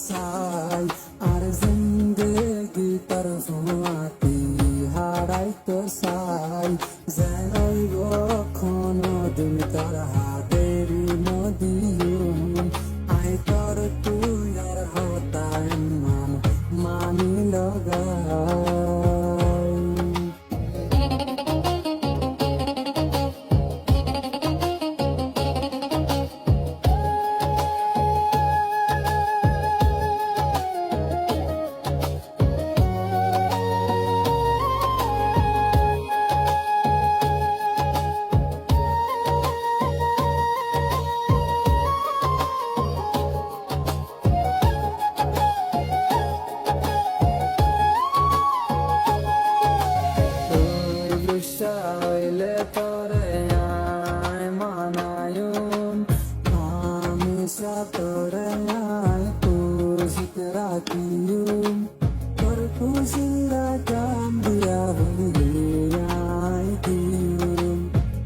চাই আর জিন্দেগি তার হুয়াতি হারাইতে চাই যেন কখনো দিন তার হাতেরই নদীয়ুম আই তোর তুই আর হতাই মানি লগাই Şöyle toreyay manayum Hamisha toreyay kursit rakiyum Tor kushira jam diya huliyay diyum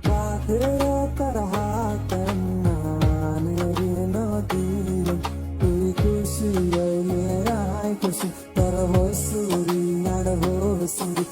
Kadera tarhatan nanerir nodiyum Tui kushirayay kushi tar hosuri nar hosuri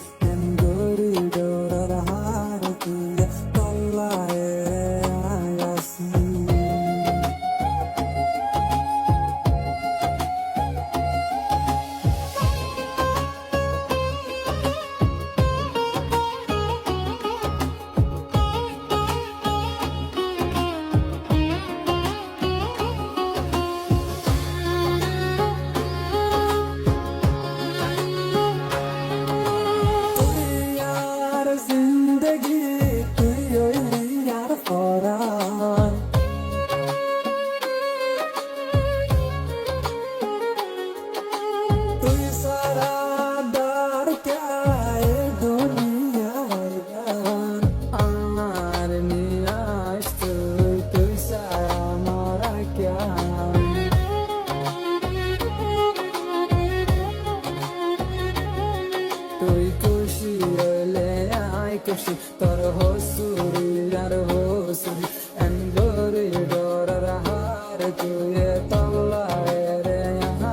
Tui kushi rele ai kushi tar hosuri ar hosuri andori dorar har tuye talla ere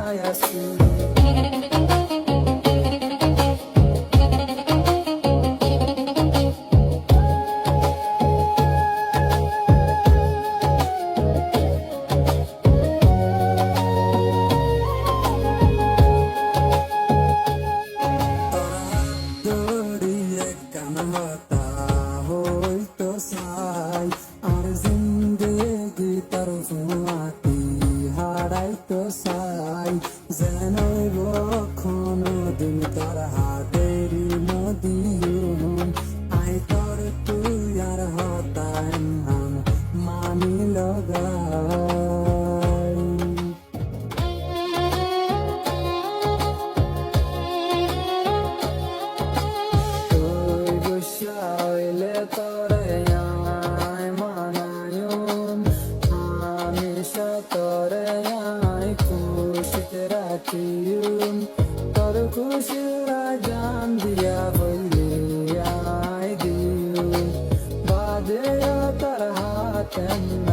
ayasi যেন কখনো দিন তার হাতেরই নদীয়ুম I তোর তুই আর হতাই মানি লগাই তুই গুসাইলে তোরে আয় মানায়ুম হামেশা তোরে আয় খুশিত রাখিয়ুম তোর খুশিরা জান দিয়া বলিয়াই দিয়ুম বাদে তার হাতেন